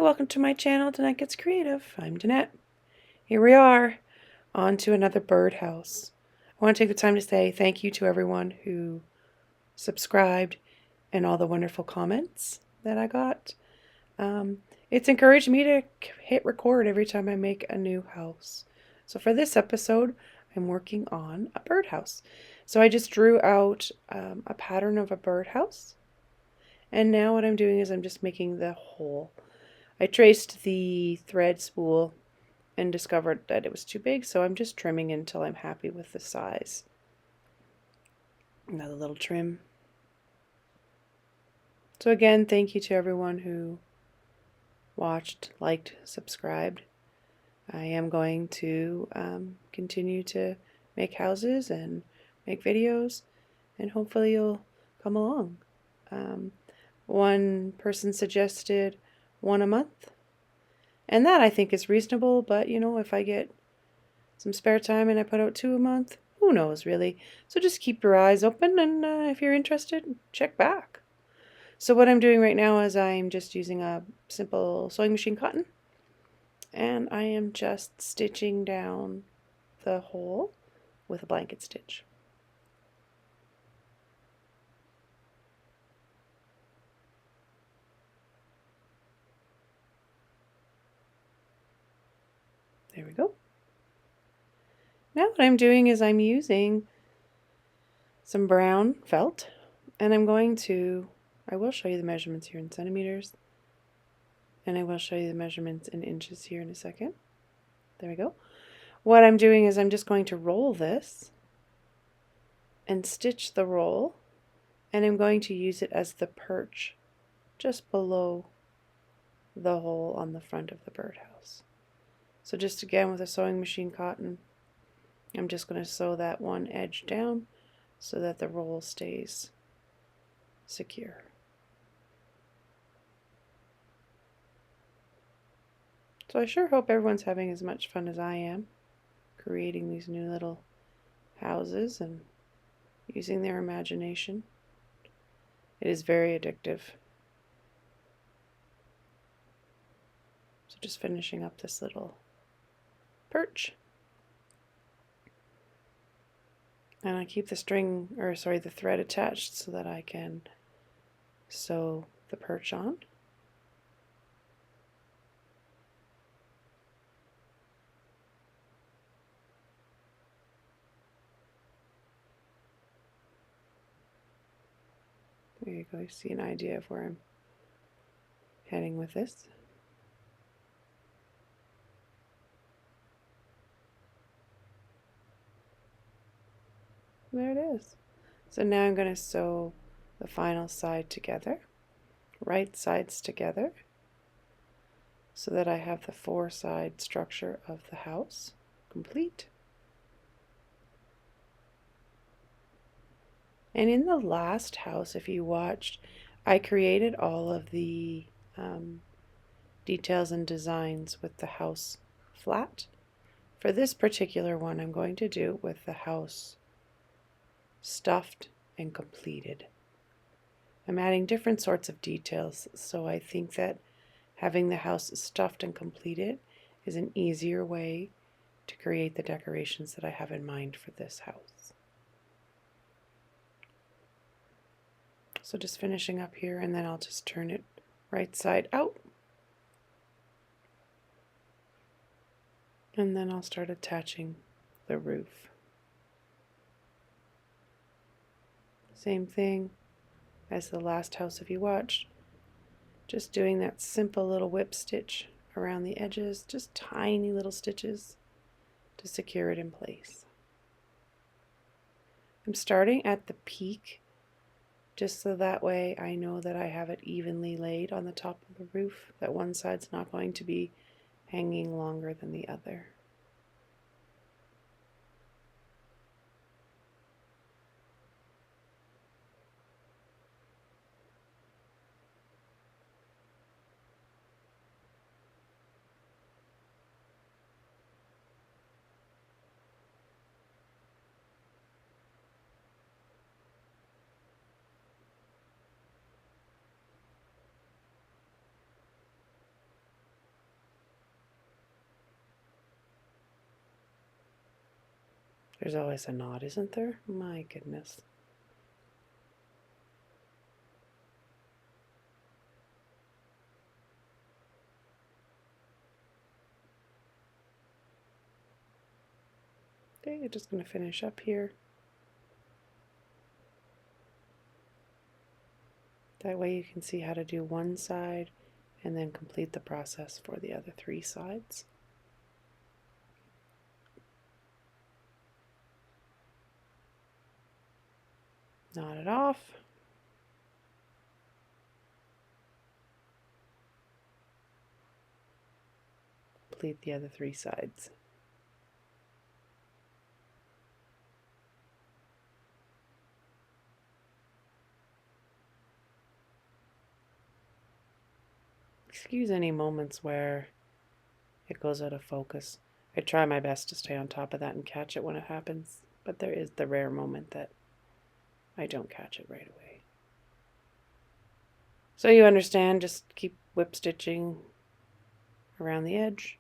Hi, welcome to my channel, Danette Gets Creative. I'm Danette. Here we are, on to another birdhouse. I want to take the time to say thank you to everyone who subscribed and all the wonderful comments that I got. It's encouraged me to hit record every time I make a new house. So for this episode, I'm working on a birdhouse. So I just drew out a pattern of a birdhouse. And now what I'm doing is I'm just making the hole. I traced the thread spool and discovered that it was too big, so I'm just trimming until I'm happy with the size. Another little trim. So again, thank you to everyone who watched, liked, subscribed. I am going to continue to make houses and make videos, and hopefully you'll come along. One person suggested one a month. And that I think is reasonable, but you know, if I get some spare time and I put out 2 a month, who knows really. So just keep your eyes open, and if you're interested, check back. So what I'm doing right now is I'm just using a simple sewing machine cotton, and I am just stitching down the hole with a blanket stitch. There we go. Now what I'm doing is I'm using some brown felt, and I will show you the measurements here in centimeters, and I will show you the measurements in inches here in a second. There we go. What I'm doing is I'm just going to roll this and stitch the roll, and I'm going to use it as the perch just below the hole on the front of the birdhouse. So just again with a sewing machine cotton, I'm just going to sew that one edge down so that the roll stays secure. So I sure hope everyone's having as much fun as I am creating these new little houses and using their imagination. It is very addictive. So just finishing up this little perch. And I keep the thread attached so that I can sew the perch on. There you go, you see an idea of where I'm heading with this. There it is. So now I'm going to sew the final side together, right sides together, so that I have the 4-side structure of the house complete. And in the last house, if you watched, I created all of the details and designs with the house flat. For this particular one, I'm going to do it with the house stuffed and completed. I'm adding different sorts of details, so I think that having the house stuffed and completed is an easier way to create the decorations that I have in mind for this house. So just finishing up here, and then I'll just turn it right side out. And then I'll start attaching the roof. Same thing as the last house if you watched. Just doing that simple little whip stitch around the edges, just tiny little stitches to secure it in place. I'm starting at the peak just so that way I know that I have it evenly laid on the top of the roof, that one side's not going to be hanging longer than the other. There's always a knot, isn't there? My goodness. Okay, you're just going to finish up here. That way you can see how to do one side and then complete the process for the other 3 sides. Knot it off. Complete the other 3 sides. Excuse any moments where it goes out of focus. I try my best to stay on top of that and catch it when it happens, but there is the rare moment that I don't catch it right away. So you understand, just keep whip stitching around the edge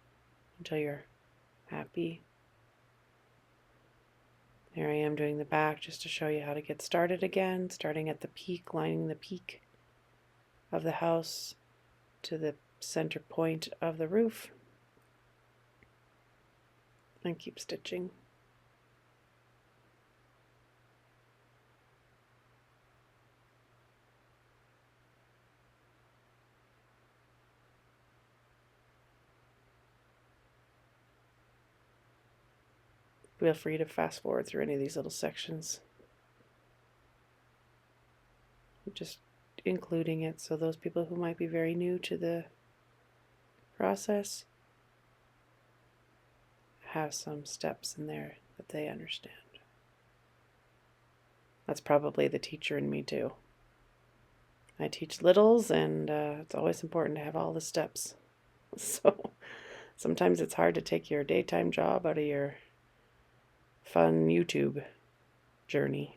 until you're happy. Here I am doing the back just to show you how to get started again, starting at the peak, lining the peak of the house to the center point of the roof, and keep stitching. Feel free to fast forward through any of these little sections. I'm just including it so those people who might be very new to the process have some steps in there that they understand. That's probably the teacher in me too. I teach littles, and it's always important to have all the steps. So sometimes it's hard to take your daytime job out of your fun YouTube journey.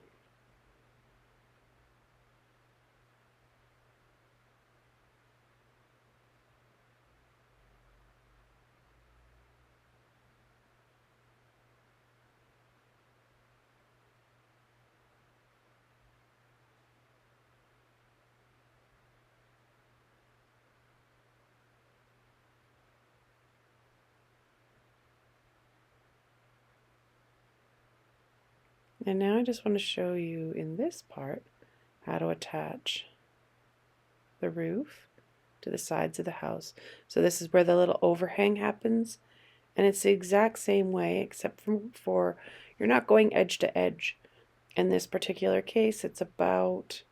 And now I just want to show you in this part how to attach the roof to the sides of the house. So this is where the little overhang happens, and it's the exact same way except for you're not going edge to edge. In this particular case, it's about,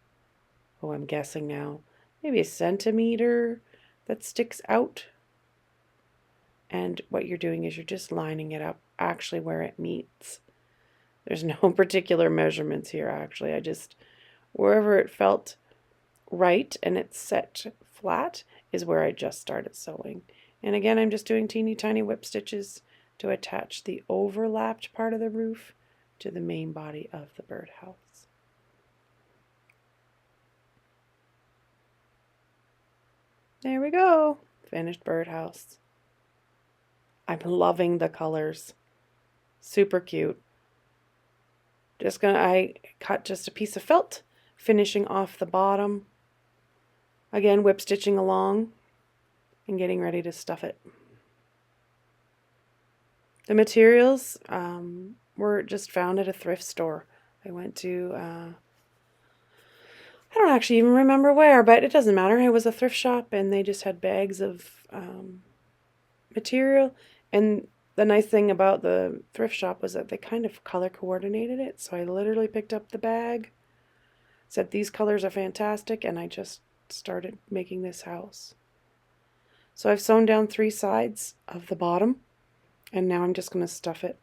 oh, I'm guessing now, maybe a centimeter that sticks out. And what you're doing is you're just lining it up actually where it meets. There's no particular measurements here, actually. I just, wherever it felt right and it's set flat is where I just started sewing. And again, I'm just doing teeny tiny whip stitches to attach the overlapped part of the roof to the main body of the birdhouse. There we go. Finished birdhouse. I'm loving the colors. Super cute. I cut just a piece of felt, finishing off the bottom. Again, whip stitching along and getting ready to stuff it. The materials were just found at a thrift store. I went to, I don't actually even remember where, but it doesn't matter. It was a thrift shop, and they just had bags of material. And the nice thing about the thrift shop was that they kind of color coordinated it. So I literally picked up the bag, said these colors are fantastic, and I just started making this house. So I've sewn down 3 sides of the bottom, and now I'm just going to stuff it.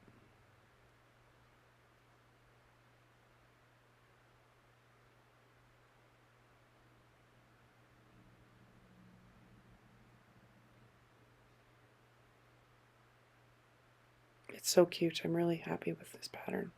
It's so cute. I'm really happy with this pattern.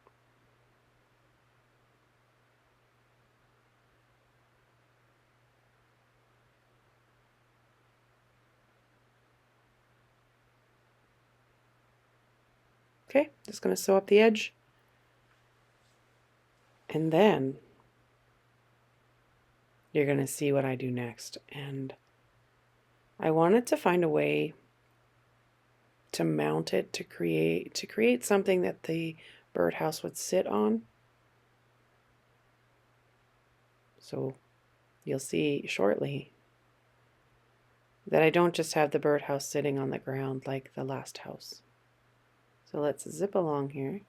Okay, just going to sew up the edge And then you're going to see what I do next. And I wanted to find a way to mount it to create something that the birdhouse would sit on. So you'll see shortly that I don't just have the birdhouse sitting on the ground like the last house. So let's zip along here.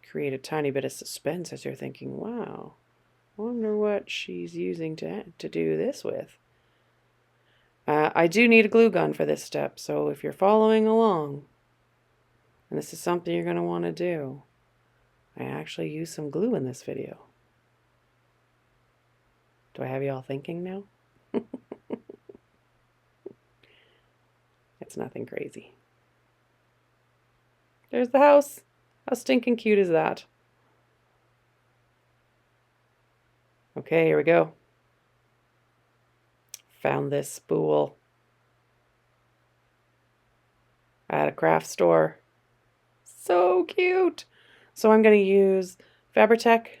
Create a tiny bit of suspense as you're thinking, wow, I wonder what she's using to do this with. I do need a glue gun for this step, so if you're following along, and this is something you're going to want to do, I actually use some glue in this video. Do I have you all thinking now? It's nothing crazy. There's the house. How stinking cute is that? Okay, here we go. Found this spool at a craft store. So cute. So I'm going to use Fabri-Tac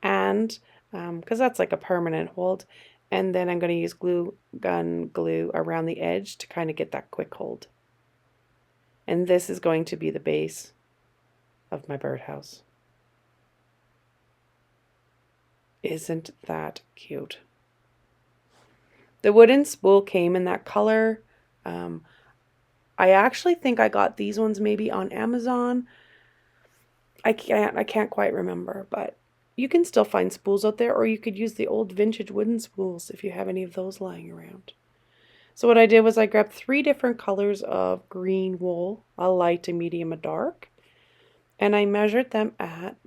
and because that's like a permanent hold, and then I'm going to use glue gun glue around the edge to kind of get that quick hold. And this is going to be the base of my birdhouse. Isn't that cute? The wooden spool came in that color. I actually think I got these ones maybe on Amazon. I can't quite remember, but you can still find spools out there, or you could use the old vintage wooden spools if you have any of those lying around. So what I did was I grabbed 3 different colors of green wool, a light, a medium, a dark, and I measured them at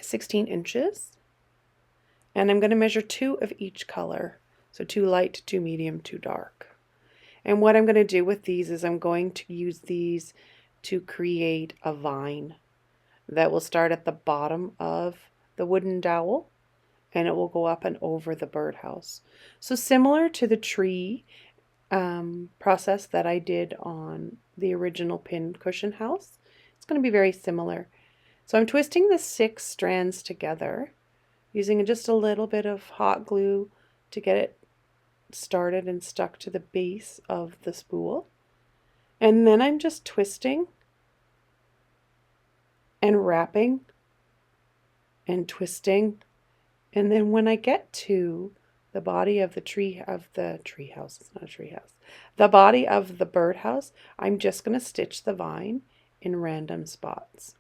16 inches. And I'm going to measure 2 of each color. So 2 light, 2 medium, 2 dark. And what I'm going to do with these is I'm going to use these to create a vine that will start at the bottom of the wooden dowel, and it will go up and over the birdhouse. So similar to the tree process that I did on the original pin cushion house, it's going to be very similar. So I'm twisting the 6 strands together using just a little bit of hot glue to get it started and stuck to the base of the spool. And then I'm just twisting and wrapping and twisting. And then when I get to the body of the treehouse, it's not a treehouse, the body of the birdhouse, I'm just going to stitch the vine in random spots.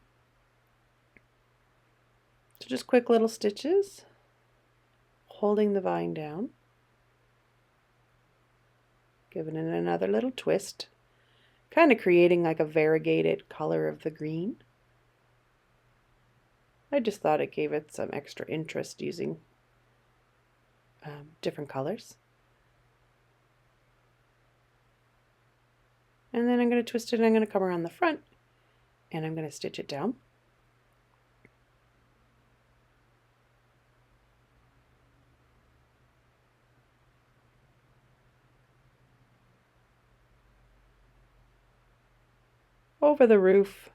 So just quick little stitches, holding the vine down, giving it another little twist, kind of creating like a variegated color of the green. I just thought it gave it some extra interest using different colors. And then I'm going to twist it and I'm going to come around the front and I'm going to stitch it down. Over the roof.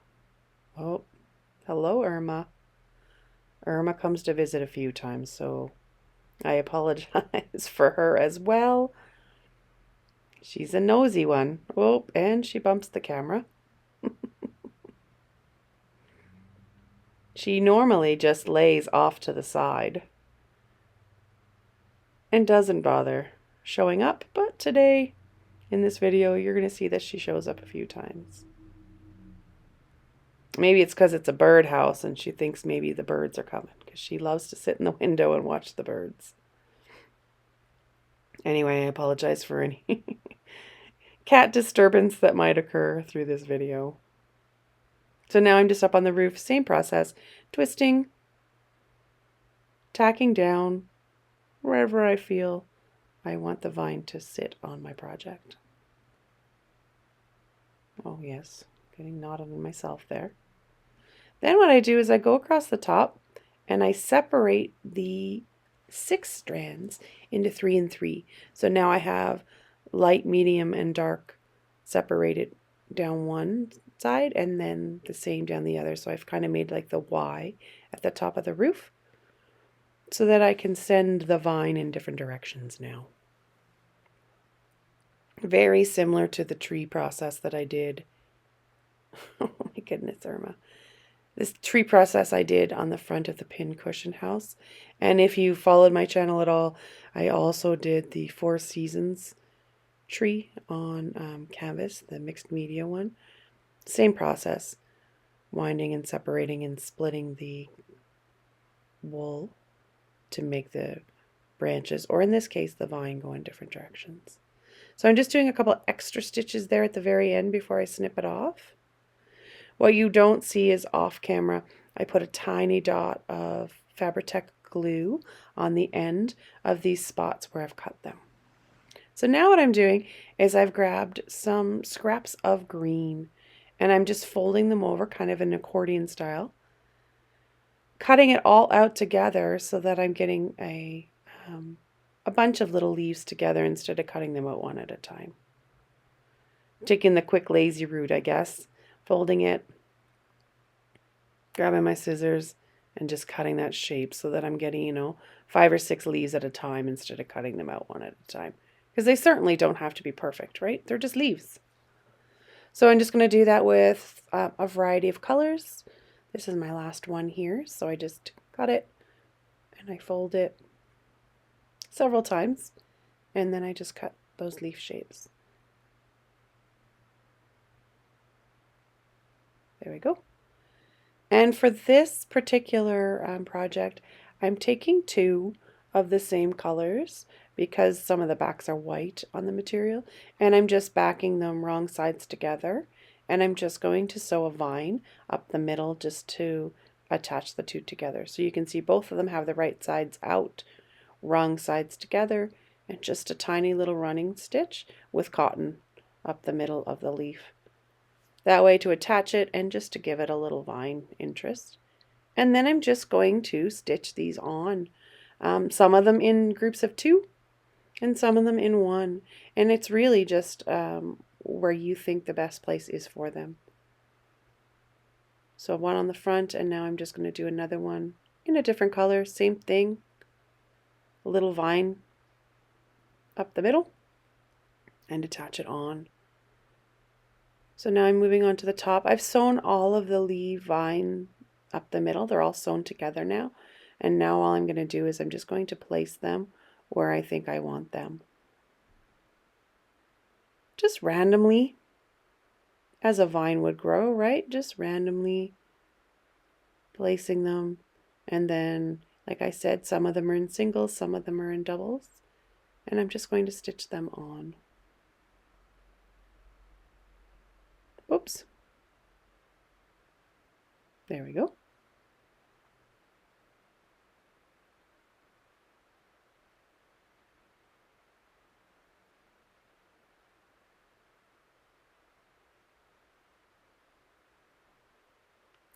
Oh, hello, Irma. Irma comes to visit a few times, so I apologize for her as well. She's a nosy one. Oh, and she bumps the camera. She normally just lays off to the side and doesn't bother showing up, but today in this video you're going to see that she shows up a few times. Maybe it's because it's a birdhouse and she thinks maybe the birds are coming, because she loves to sit in the window and watch the birds. Anyway, I apologize for any cat disturbance that might occur through this video. So now I'm just up on the roof, same process, twisting, tacking down wherever I feel I want the vine to sit on my project. Oh yes, getting knotted on myself there. Then what I do is I go across the top and I separate the 6 strands into 3 and 3. So now I have light, medium, and dark separated down one side and then the same down the other. So I've kind of made like the Y at the top of the roof so that I can send the vine in different directions now. Very similar to the tree process that I did. Oh my goodness, Irma. This tree process I did on the front of the pincushion house. And if you followed my channel at all, I also did the Four Seasons tree on canvas, the mixed media one. Same process, winding and separating and splitting the wool to make the branches, or in this case, the vine, go in different directions. So I'm just doing a couple extra stitches there at the very end before I snip it off. What you don't see is off camera, I put a tiny dot of Fabri-Tac glue on the end of these spots where I've cut them. So now what I'm doing is I've grabbed some scraps of green and I'm just folding them over kind of an accordion style, cutting it all out together so that I'm getting a bunch of little leaves together instead of cutting them out one at a time. Taking the quick lazy route, I guess, folding it, grabbing my scissors and just cutting that shape so that I'm getting, 5 or 6 leaves at a time instead of cutting them out one at a time. Because they certainly don't have to be perfect, right? They're just leaves. So I'm just going to do that with a variety of colors. This is my last one here, so I just cut it and I fold it several times, and then I just cut those leaf shapes. There we go. And for this particular project, I'm taking 2 of the same colors because some of the backs are white on the material, and I'm just backing them wrong sides together, and I'm just going to sew a vine up the middle just to attach the 2 together. So you can see both of them have the right sides out, wrong sides together, and just a tiny little running stitch with cotton up the middle of the leaf. That way to attach it and just to give it a little vine interest. And then I'm just going to stitch these on. Some of them in groups of 2 and some of them in 1. And it's really just where you think the best place is for them. So one on the front, and now I'm just going to do another one in a different color. Same thing. A little vine up the middle and attach it on. So now I'm moving on to the top. I've sewn all of the leaf vine up the middle. They're all sewn together now. And now all I'm going to do is I'm just going to place them where I think I want them. Just randomly, as a vine would grow, right? Just randomly placing them. And then, like I said, some of them are in singles, some of them are in doubles. And I'm just going to stitch them on. Oops. There we go.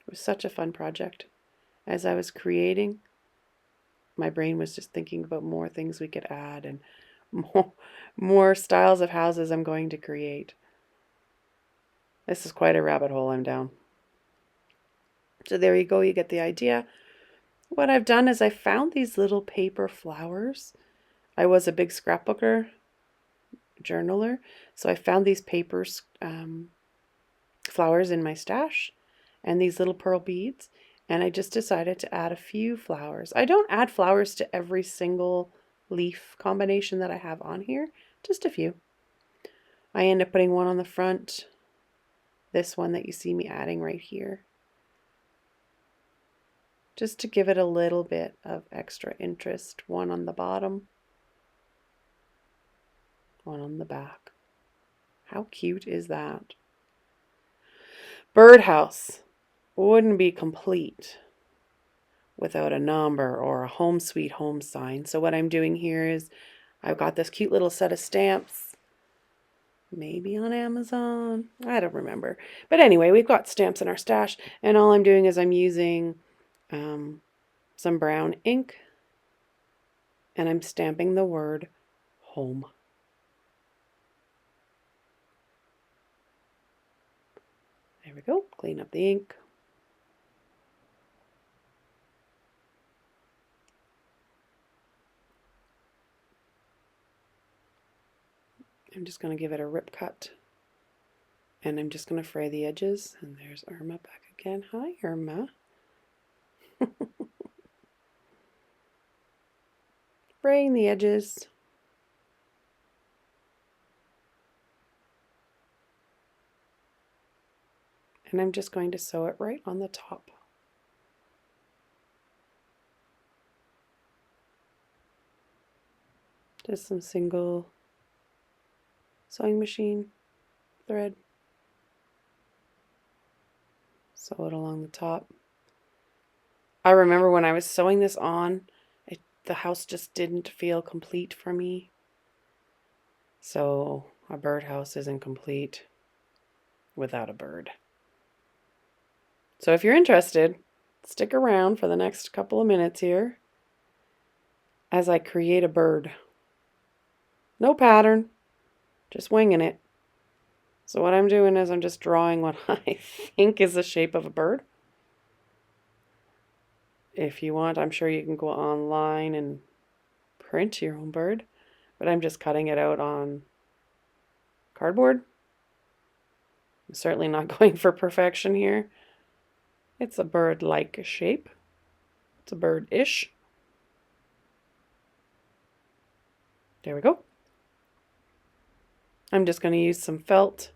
It was such a fun project. As I was creating, my brain was just thinking about more things we could add and more styles of houses I'm going to create. This is quite a rabbit hole I'm down. So there you go, you get the idea. What I've done is I found these little paper flowers. I was a big scrapbooker, journaler, so I found these paper flowers in my stash and these little pearl beads, and I just decided to add a few flowers. I don't add flowers to every single leaf combination that I have on here, just a few. I end up putting one on the front, this one that you see me adding right here, just to give it a little bit of extra interest. One on the bottom, one on the back. How cute is that? Birdhouse wouldn't be complete without a number or a home sweet home sign. So what I'm doing here is I've got this cute little set of stamps, maybe on Amazon, I don't remember. But anyway, we've got stamps in our stash, and all I'm doing is I'm using some brown ink and I'm stamping the word home. There There we go. Clean up the ink. I'm just going to give it a rip cut. And I'm just going to fray the edges. And there's Irma back again. Hi, Irma. Fraying the edges. And I'm just going to sew it right on the top. Just some single sewing machine thread. Sew it along the top. I remember when I was sewing this on, the house just didn't feel complete for me. So a birdhouse isn't complete without a bird. So if you're interested, stick around for the next couple of minutes here as I create a bird. No pattern, just winging it. So what I'm doing is I'm just drawing what I think is the shape of a bird. If you want, I'm sure you can go online and print your own bird, but I'm just cutting it out on cardboard. I'm certainly not going for perfection here. It's a bird-like shape. It's a bird-ish. There we go. I'm just going to use some felt,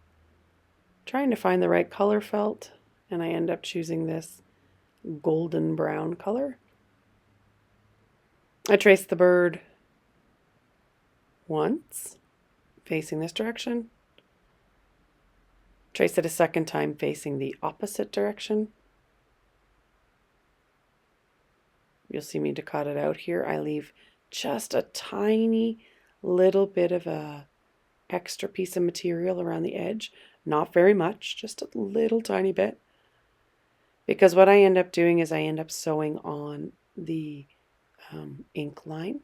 trying to find the right color felt, and I end up choosing this golden brown color. I trace the bird once, facing this direction. Trace it a second time, facing the opposite direction. You'll see me to cut it out here. I leave just a tiny little bit of a extra piece of material around the edge. Not very much, just a little tiny bit. Because what I end up doing is I end up sewing on the ink line.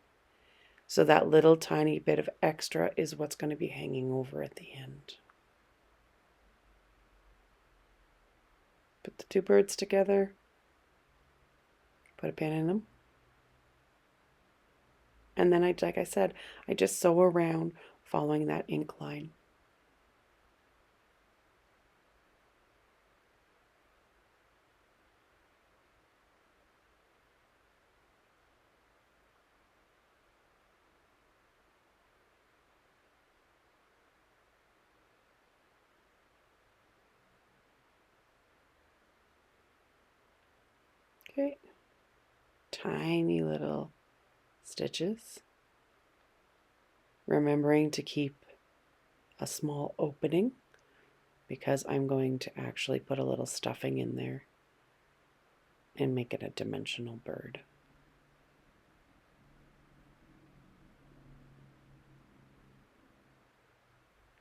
So that little tiny bit of extra is what's going to be hanging over at the end. Put the two birds together. Put a pin in them. And then like I said, I just sew around following that ink line. Okay. Tiny little stitches. Remembering to keep a small opening because I'm going to actually put a little stuffing in there and make it a dimensional bird.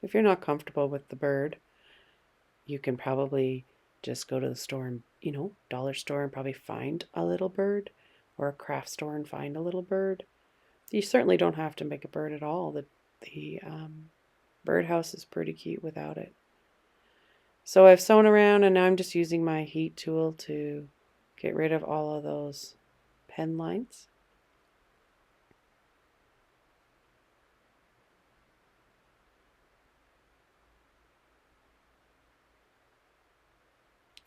If you're not comfortable with the bird, you can probably just go to the store and, dollar store and probably find a little bird, or a craft store and find a little bird. You certainly don't have to make a bird at all. The birdhouse is pretty cute without it. So I've sewn around and now I'm just using my heat tool to get rid of all of those pen lines.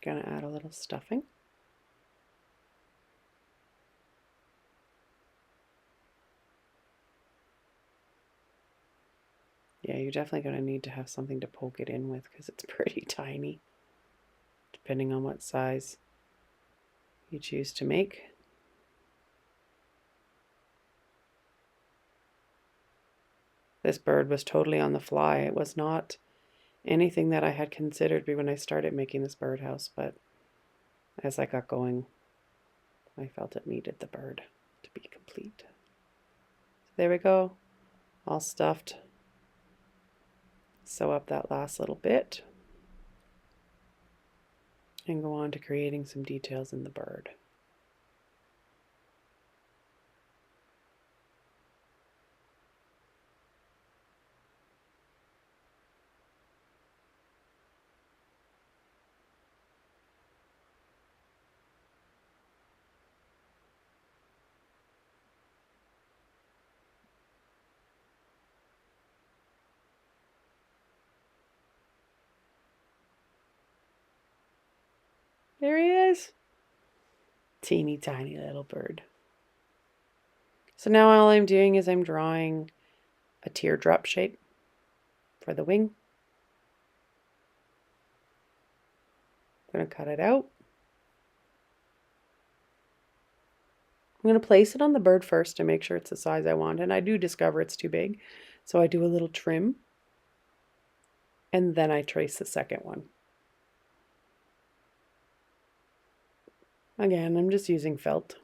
Gonna add a little stuffing. Yeah, you're definitely going to need to have something to poke it in with because it's pretty tiny, depending on what size you choose to make. This bird was totally on the fly. It was not anything that I had considered when I started making this birdhouse, but as I got going, I felt it needed the bird to be complete. So there we go, all stuffed. Sew up that last little bit and go on to creating some details in the bird. Teeny tiny little bird. So now all I'm doing is I'm drawing a teardrop shape for the wing. I'm going to cut it out. I'm going to place it on the bird first to make sure it's the size I want. And I do discover it's too big. So I do a little trim. And then I trace the second one. Again, I'm just using felt.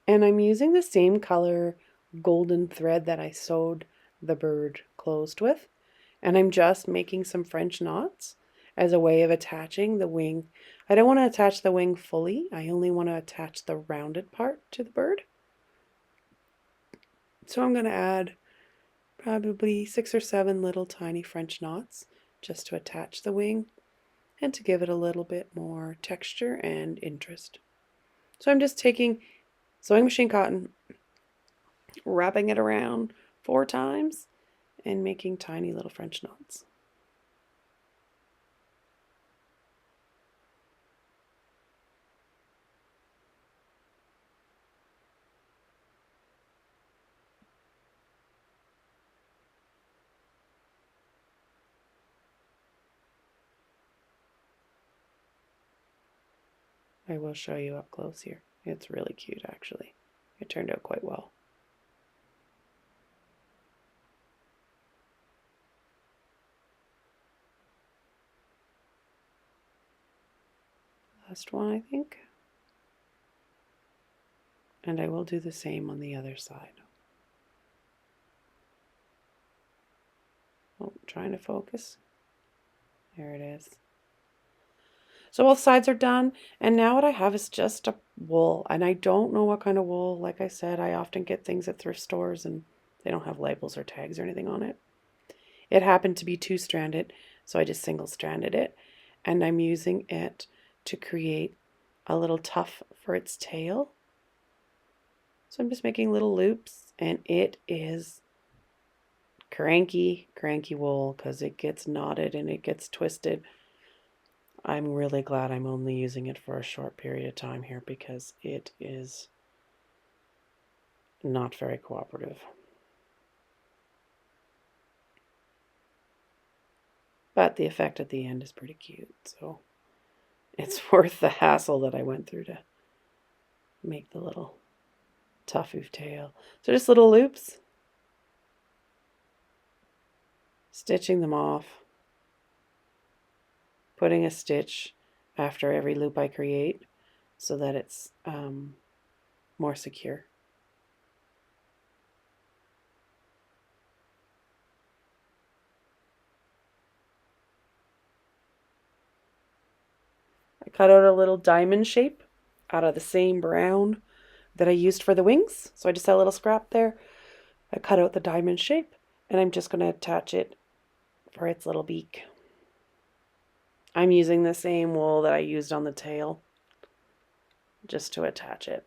And I'm using the same color golden thread that I sewed the bird closed with. And I'm just making some French knots as a way of attaching the wing. I don't want to attach the wing fully. I only want to attach the rounded part to the bird. So I'm going to add probably 6 or 7 little tiny French knots just to attach the wing and to give it a little bit more texture and interest. So I'm just taking sewing machine cotton, wrapping it around 4 times and making tiny little French knots. I will show you up close here. It's really cute actually. It turned out quite well. Last one, I think. And I will do the same on the other side. Oh, trying to focus. There it is. So both sides are done, and now what I have is just a wool, and I don't know what kind of wool. Like I said, I often get things at thrift stores and they don't have labels or tags or anything on it. It happened to be 2-stranded, so I just single-stranded it, and I'm using it to create a little tuft for its tail. So I'm just making little loops, and it is cranky wool because it gets knotted and it gets twisted. I'm really glad I'm only using it for a short period of time here because it is not very cooperative. But the effect at the end is pretty cute, so it's worth the hassle that I went through to make the little tuffy tail. So just little loops, stitching them off, putting a stitch after every loop I create so that it's more secure. I cut out a little diamond shape out of the same brown that I used for the wings. So I just had a little scrap there. I cut out the diamond shape and I'm just going to attach it for its little beak. I'm using the same wool that I used on the tail just to attach it.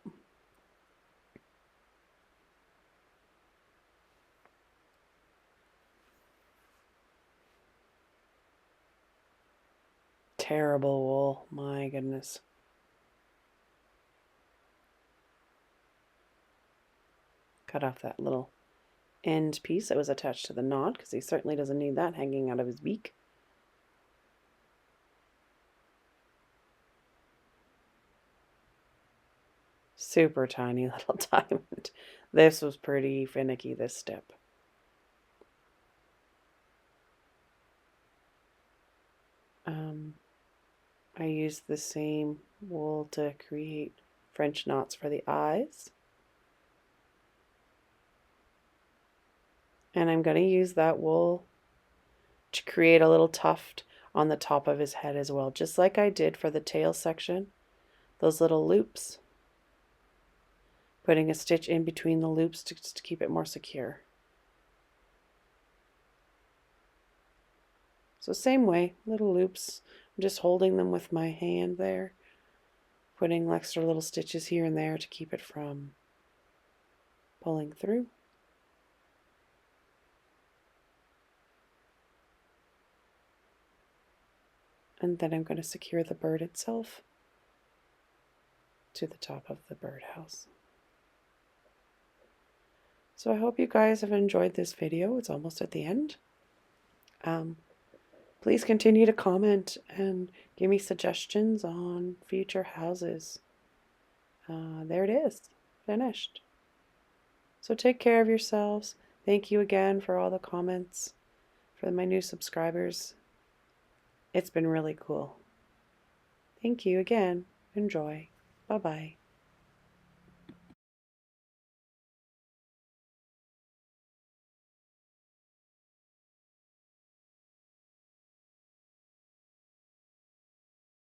Terrible wool, my goodness. Cut off that little end piece that was attached to the knot because he certainly doesn't need that hanging out of his beak. Super tiny little diamond. This was pretty finicky, this step. I used the same wool to create French knots for the eyes. And I'm going to use that wool to create a little tuft on the top of his head as well, just like I did for the tail section. Those little loops. Putting a stitch in between the loops to keep it more secure. So same way, little loops. I'm just holding them with my hand there, putting extra little stitches here and there to keep it from pulling through. And then I'm going to secure the bird itself to the top of the birdhouse. So I hope you guys have enjoyed this video. It's almost at the end. Please continue to comment and give me suggestions on future houses. There it is, finished. So take care of yourselves. Thank you again for all the comments, for my new subscribers. It's been really cool. Thank you again. Enjoy. Bye-bye.